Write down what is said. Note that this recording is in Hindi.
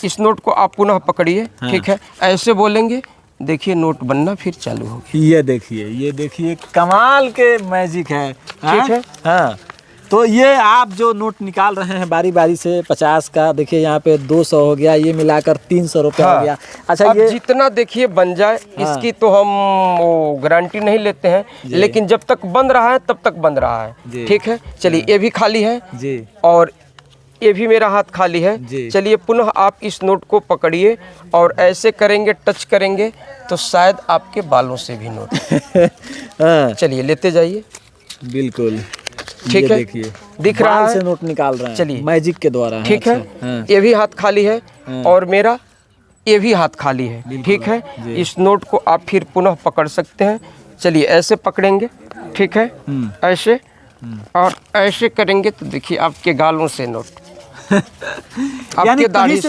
इस नोट को आप पुनः पकड़िए। हाँ। ठीक है, ऐसे बोलेंगे, देखिए नोट बनना फिर चालू होगी। ये देखिए कमाल के मैजिक है। ठीक है। हाँ, तो ये आप जो नोट निकाल रहे हैं बारी बारी से 50 का, देखिए यहाँ पे 200 हो गया, ये मिलाकर 300 रुपया हो गया। अच्छा, अब ये जितना देखिए बन जाए। हाँ। इसकी तो हम वो गारंटी नहीं लेते हैं, लेकिन जब तक बन रहा है तब तक बन रहा है। ठीक है, चलिए ये भी खाली है जी, और ये भी मेरा हाथ खाली है। चलिए पुनः आप इस नोट को पकड़िए और ऐसे करेंगे, टच करेंगे तो शायद आपके बालों से भी नोट। चलिए लेते जाइए। बिल्कुल, ठीक है, देखिए दिख रहा है, से नोट निकाल रहे हैं। चलिए मैजिक के द्वारा। ठीक है। ये भी हाथ खाली है और मेरा ये भी हाथ खाली है। ठीक है, इस नोट को आप फिर पुनः पकड़ सकते हैं। चलिए ऐसे पकड़ेंगे, ठीक है, ऐसे और ऐसे करेंगे तो देखिए आपके गालों से नोट, आपके दाढ़ी से।